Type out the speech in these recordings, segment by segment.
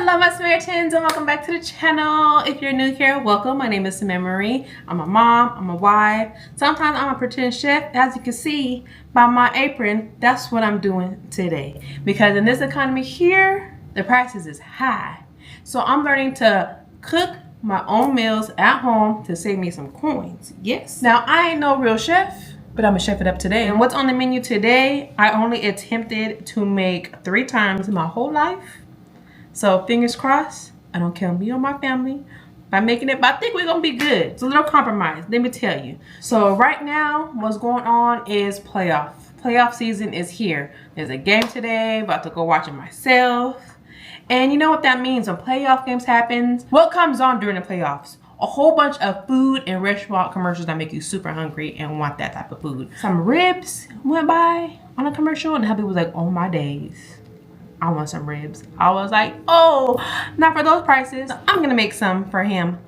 Hello my Samaritans and welcome back to the channel. If you're new here, welcome. My name is Samantha Marie. I'm a mom, I'm a wife. Sometimes I'm a pretend chef. As you can see by my apron, that's what I'm doing today. Because in this economy here, the prices is high. So I'm learning to cook my own meals at home to save me some coins. Yes. Now I ain't no real chef, but I'm gonna chef it up today. And what's on the menu today, I only attempted to make 3 times in my whole life. So fingers crossed, I don't kill me or my family by making it, but I think we're gonna be good. It's a little compromise, let me tell you. So right now, what's going on is playoff. Playoff season is here. There's a game today, about to go watch it myself. And you know what that means when playoff games happen? What comes on during the playoffs? A whole bunch of food and restaurant commercials that make you super hungry and want that type of food. Some ribs went by on a commercial and hubby was like, oh my days, I want some ribs. I was like, oh, not for those prices. I'm gonna make some for him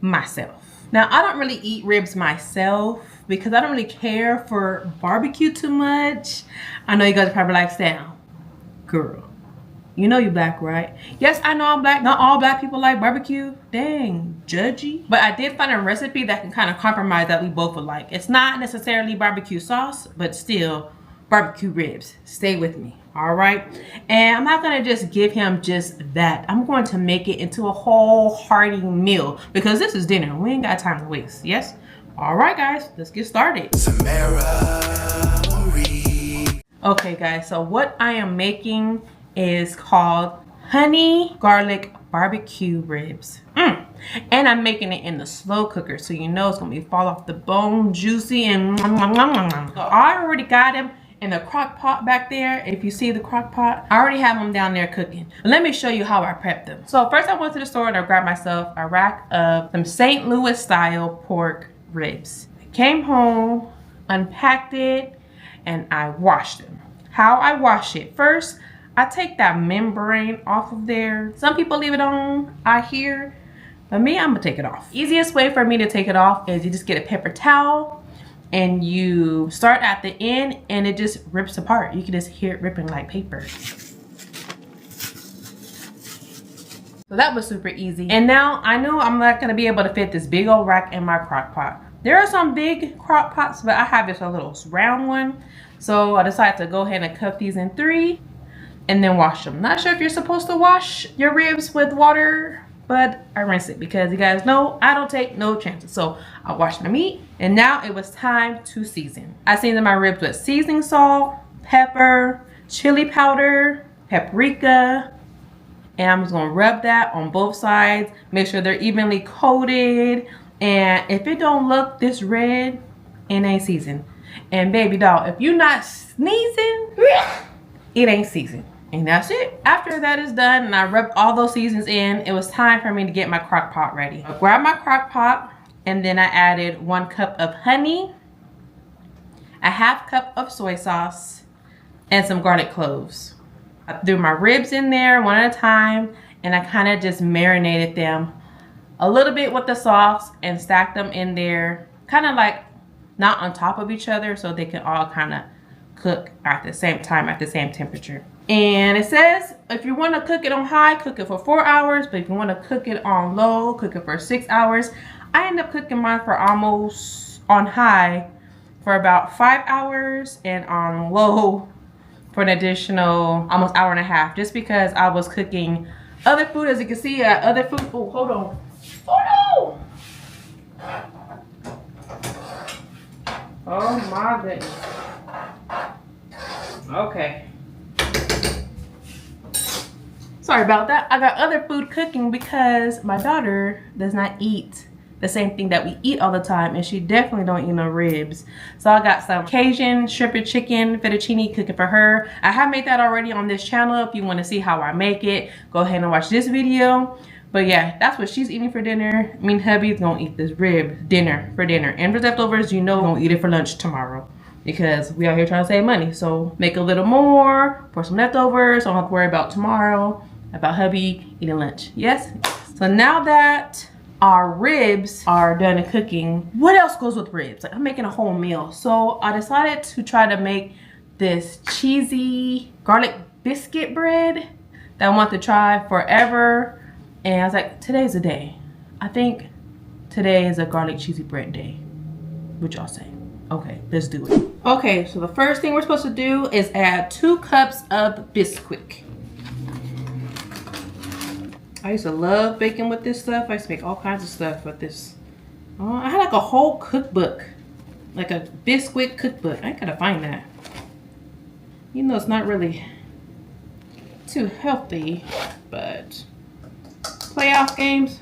myself. Now, I don't really eat ribs myself because I don't really care for barbecue too much. I know you guys are probably like, Sam, girl, you know you black, right? Yes, I know I'm black. Not all black people like barbecue. Dang, judgy. But I did find a recipe that can kind of compromise that we both would like. It's not necessarily barbecue sauce, but still barbecue ribs. Stay with me, all right? And I'm not gonna just give him just that. I'm going to make it into a whole hearty meal because this is dinner. We ain't got time to waste, yes? All right, guys, let's get started. Okay, guys, so what I am making is called Honey Garlic BBQ Ribs. And I'm making it in the slow cooker, so you know it's gonna be fall off the bone, juicy, and so I already got him in the crock pot back there. If you see the crock pot, I already have them down there cooking. Let me show you how I prepped them. So first I went to the store and I grabbed myself a rack of some St. Louis style pork ribs. I came home, unpacked it, and I washed them. How I wash it? First, I take that membrane off of there. Some people leave it on, I hear, but me, I'm gonna take it off. Easiest way for me to take it off is you just get a paper towel and you start at the end and it just rips apart. You can just hear it ripping like paper. So that was super easy. And now I know I'm not gonna be able to fit this big old rack in my crock pot. There are some big crock pots, but I have this a little round one. So I decided to go ahead and cut these in 3 and then wash them. Not sure if you're supposed to wash your ribs with water, but I rinse it because you guys know I don't take no chances. So I washed my meat and now it was time to season. I seasoned my ribs with seasoning salt, pepper, chili powder, paprika, and I'm just gonna rub that on both sides. Make sure they're evenly coated. And if it don't look this red, it ain't seasoned. And baby doll, if you're not sneezing, it ain't seasoned. And that's it. After that is done and I rubbed all those seasons in, it was time for me to get my crock pot ready. I grabbed my crock pot and then I added 1 cup of honey, a ½ cup of soy sauce, and some garlic cloves. I threw my ribs in there one at a time and I kind of just marinated them a little bit with the sauce and stacked them in there, kind of like not on top of each other so they can all kind of cook at the same time at the same temperature. And it says if you want to cook it on high, cook it for 4 hours, but if you want to cook it on low, cook it for 6 hours. I end up cooking mine for almost on high for about 5 hours and on low for an additional almost 1.5 hours, just because I was cooking other food. As you can see, other food. Oh, hold on. Oh no! Oh my goodness. Okay. Sorry about that. I got other food cooking because my daughter does not eat the same thing that we eat all the time, and she definitely don't eat no ribs. So I got some Cajun shrimp and chicken fettuccine cooking for her. I have made that already on this channel. If you want to see how I make it, go ahead and watch this video. But yeah, that's what she's eating for dinner. Me and hubby's gonna eat this rib dinner for dinner. And for leftovers, you know we're gonna eat it for lunch tomorrow because we out here trying to save money. So make a little more for some leftovers. So I don't have to worry about tomorrow, about hubby eating lunch. Yes? So now that our ribs are done cooking, what else goes with ribs? Like, I'm making a whole meal. So I decided to try to make this cheesy garlic biscuit bread that I want to try forever. And I was like, today's the day. I think today is a garlic cheesy bread day. What y'all say? Okay, let's do it. Okay, so the first thing we're supposed to do is add 2 cups of Bisquick. I used to love baking with this stuff. I used to make all kinds of stuff with this. I had like a whole cookbook, like a Bisquick cookbook. I gotta find that. You know, it's not really too healthy, but playoff games,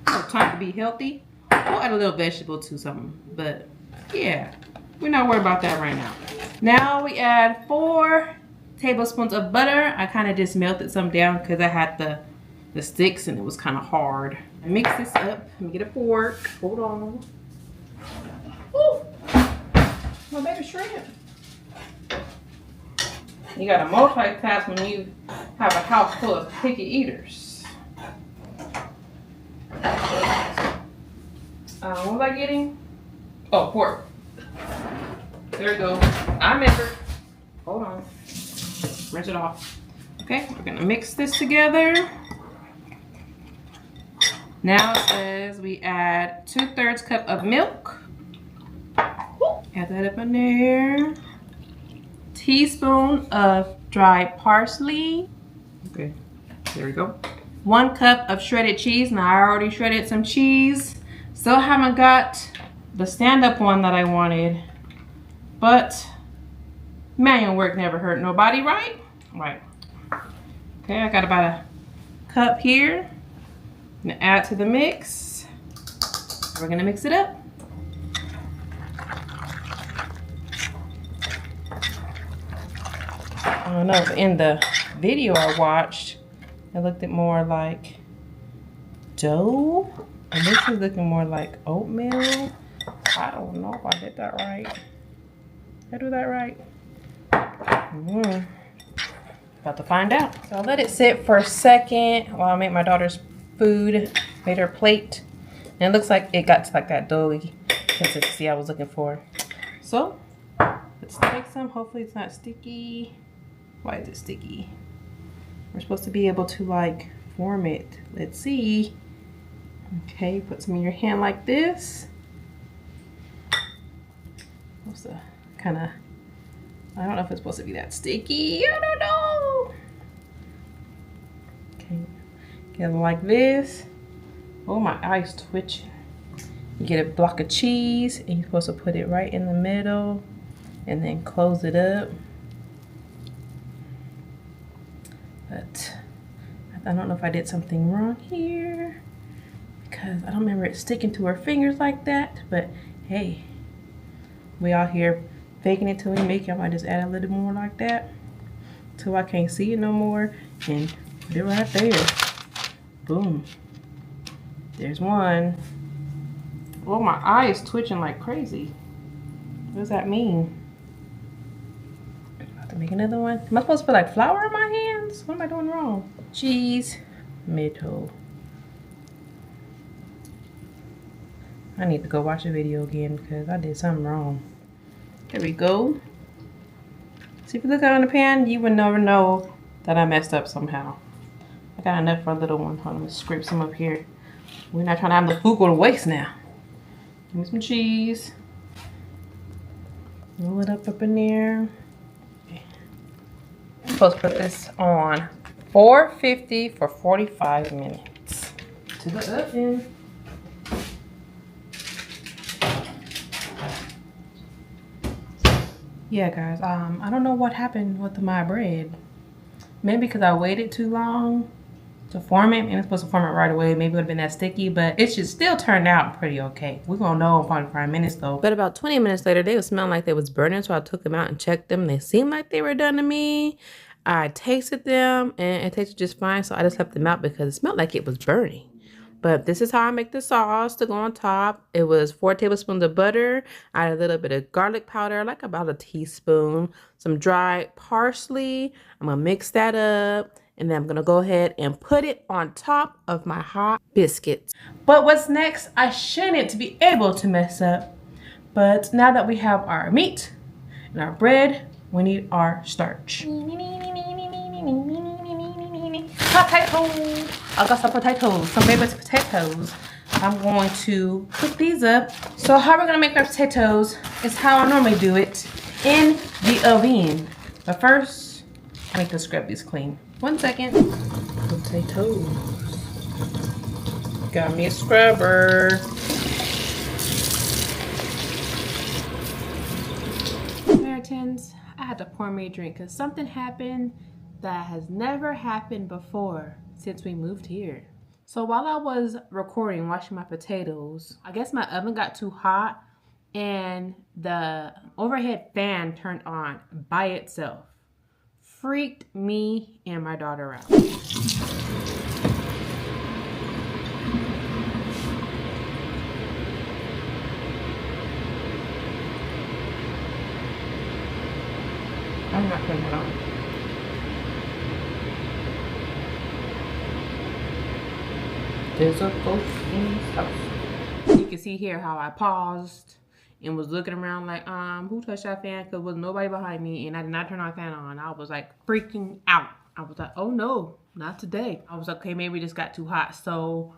no time to be healthy. We'll add a little vegetable to something, but yeah, we're not worried about that right now. Now we add 4 tablespoons of butter. I kind of just melted some down because I had the sticks and it was kind of hard. Mix this up. Let me get a fork. Hold on. Ooh, my baby shrimp. You gotta multitask when you have a house full of picky eaters. What was I getting? Oh, pork. There we go. I measured. Hold on. Rinse it off. Okay, we're gonna mix this together. Now it says we add 2/3 cup of milk. Add that up in there. Teaspoon of dried parsley. Okay, there we go. 1 cup of shredded cheese. Now I already shredded some cheese. Still haven't got the stand-up one that I wanted, but manual work never hurt nobody, right? Right. Okay, I got about a cup here. I'm gonna add to the mix. We're gonna mix it up. I don't know, in the video I watched, it looked more like dough, and this is looking more like oatmeal. I don't know if I did that right. Did I do that right? About to find out. So I'll let it sit for a second while I make my daughter's food. Made her plate. And it looks like it got to like that doughy consistency I was looking for. So let's take some. Hopefully it's not sticky. Why is it sticky? We're supposed to be able to like form it. Let's see. Okay, put some in your hand like this. Supposed to kind of, I don't know if it's supposed to be that sticky. I don't know. Okay, get it like this. Oh, my eye's twitching. You get a block of cheese and you're supposed to put it right in the middle and then close it up. But I don't know if I did something wrong here because I don't remember it sticking to her fingers like that. But hey, we out here faking it till we make it. I might just add a little more like that till I can't see it no more and put it right there. Boom. There's one. Oh, my eye is twitching like crazy. What does that mean? About to make another one. Am I supposed to put like flour in my hands? What am I doing wrong? Cheese, middle. I need to go watch the video again because I did something wrong. There we go. See, if you look out on the pan, you would never know that I messed up somehow. I got enough for a little one. Hold on, let's scrape some up here. We're not trying to have the food go to waste now. Give me some cheese. Roll it up in there. Okay. I'm supposed to put this on 450 for 45 minutes. To the oven. Yeah, guys, I don't know what happened with my bread. Maybe because I waited too long to form it, and it's supposed to form it right away. Maybe it would have been that sticky, but it should still turn out pretty okay. We're gonna know in 45 minutes though. But about 20 minutes later, they were smelling like they was burning, so I took them out and checked them. They seemed like they were done to me. I tasted them, and it tasted just fine, so I just left them out because it smelled like it was burning. But this is how I make the sauce to go on top. It was 4 tablespoons of butter. I added a little bit of garlic powder, like about a teaspoon. Some dried parsley. I'm going to mix that up. And then I'm going to go ahead and put it on top of my hot biscuits. But what's next? I shouldn't be able to mess up. But now that we have our meat and our bread, we need our starch. potatoes. I got some potatoes, some baby potatoes. I'm going to cook these up. So how we're gonna make our potatoes is how I normally do it, in the oven. But first, I need to scrub these clean. 1 second. Potatoes. Got me a scrubber. Samaritans, I had to pour me a drink because something happened that has never happened before since we moved here. So while I was recording, washing my potatoes, I guess my oven got too hot and the overhead fan turned on by itself. Freaked me and my daughter out. I'm not putting it on. There's a ghost in his house. You can see here how I paused and was looking around like, who touched that fan? Because there was nobody behind me and I did not turn our fan on. I was like freaking out. I was like, oh no, not today. I was like, okay, maybe it just got too hot. So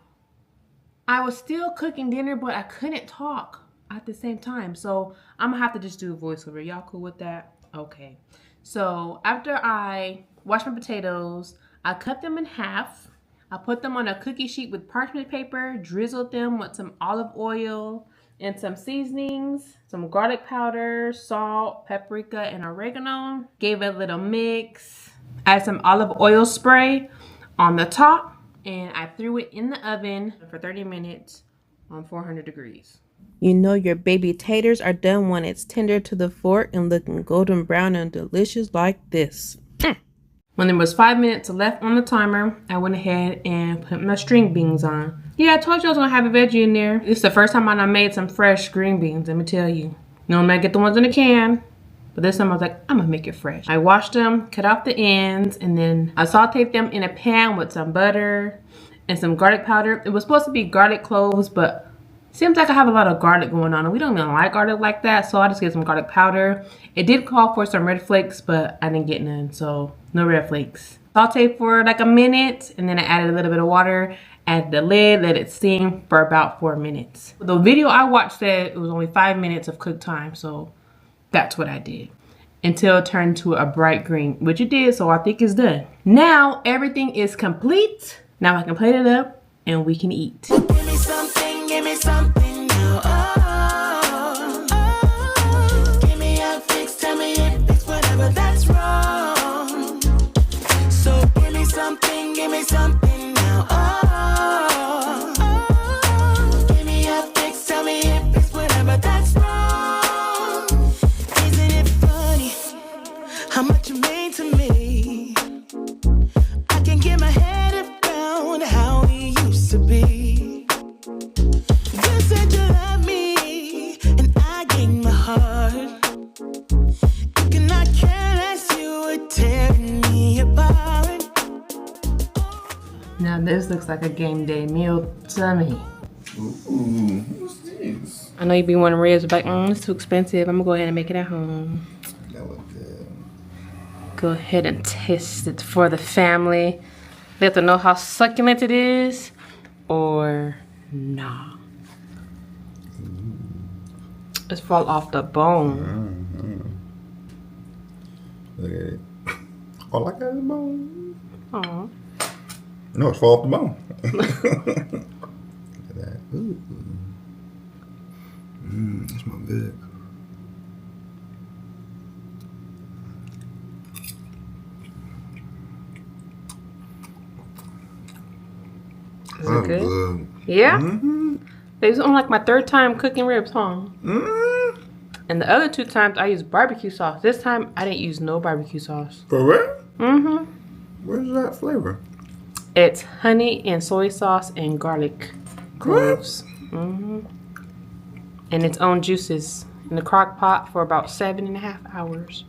I was still cooking dinner, but I couldn't talk at the same time. So I'm gonna have to just do a voiceover. Y'all cool with that? Okay. So after I washed my potatoes, I cut them in half. I put them on a cookie sheet with parchment paper, drizzled them with some olive oil and some seasonings, some garlic powder, salt, paprika, and oregano. Gave it a little mix. Add some olive oil spray on the top, and I threw it in the oven for 30 minutes on 400 degrees. You know your baby taters are done when it's tender to the fork and looking golden brown and delicious like this. When there was 5 minutes left on the timer, I went ahead and put my string beans on. Yeah, I told you I was gonna have a veggie in there. It's the first time I made some fresh green beans, let me tell you. Normally I get the ones in the can, but this time I was like, I'm gonna make it fresh. I washed them, cut off the ends, and then I sauteed them in a pan with some butter and some garlic powder. It was supposed to be garlic cloves, but seems like I have a lot of garlic going on, and we don't even like garlic like that, so I just get some garlic powder. It did call for some red flakes, but I didn't get none, so no red flakes. Sauteed for like a minute, and then I added a little bit of water, added the lid, let it steam for about 4 minutes. The video I watched said it was only 5 minutes of cook time, so that's what I did. Until it turned to a bright green, which it did, so I think it's done. Now everything is complete. Now I can plate it up, and we can eat. Give me something now, oh, oh. Give me a fix, tell me if it's whatever that's wrong. So give me something now, oh, oh. Give me a fix, tell me if it's whatever that's wrong. Isn't it funny how much you mean to me? I can get my head around how we used to be. You said you love me, and I gave my heart. You cannot care less, you were tearing me apart. Now this looks like a game day meal to me. Ooh, what's this? I know you be wanting ribs, but it's too expensive. I'm gonna go ahead and make it at home. That look good. Go ahead and taste it for the family. They have to know how succulent it is, or nah. It's fall off the bone. Look at it. All I got is a bone. Aw. No, it's fall off the bone. Look at that. Ooh. That smells good. Is it good? Yeah? It was only like my 3rd time cooking ribs, huh? And the other 2 times I used barbecue sauce. This time I didn't use no barbecue sauce. For real? Mm-hmm. Where's that flavor? It's honey and soy sauce and garlic cloves. Mm-hmm. And its own juices in the crock pot for about 7.5 hours.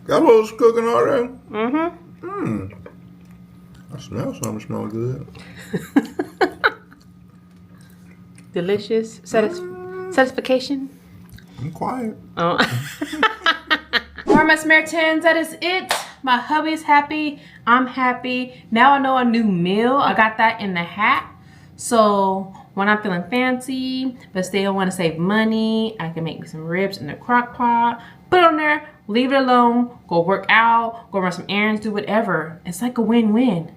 Got those cooking already? Mm-hmm. I smell something. Smell good. Delicious. Satisfaction. I'm quiet. Oh. Alright, my Samaritans, that is it My hubby's happy. I'm happy. Now I know a new meal. I got that in the hat. So when I'm feeling fancy, but still want to save money, I can make me some ribs in the crock pot. Put it on there, leave it alone, go work out, go run some errands, do whatever. It's like a win-win.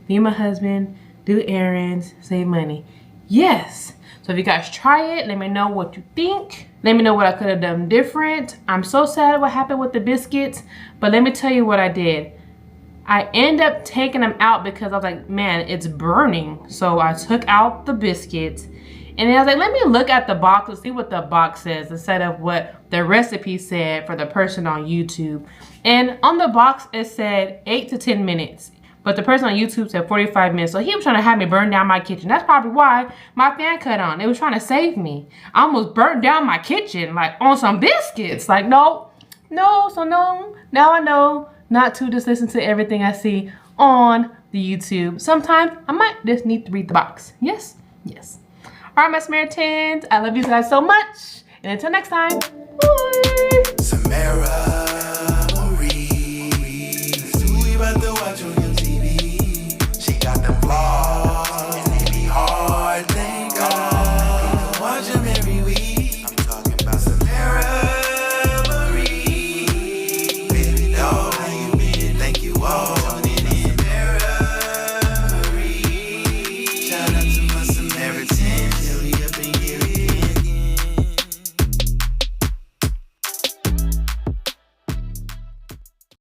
Me and my husband, do errands, save money. Yes. So if you guys try it, let me know what you think. Let me know what I could have done different. I'm so sad what happened with the biscuits, but let me tell you what I did. I end up taking them out because I was like, man, it's burning. So I took out the biscuits and then I was like, let me look at the box and see what the box says instead of what the recipe said for the person on YouTube. And on the box, it said 8 to 10 minutes. But the person on YouTube said 45 minutes. So he was trying to have me burn down my kitchen. That's probably why my fan cut on. It was trying to save me. I almost burnt down my kitchen, like on some biscuits. Like, no. Now I know not to just listen to everything I see on the YouTube. Sometimes I might just need to read the box. Yes. All right, my Samaritans. I love you guys so much. And until next time, bye. Samara.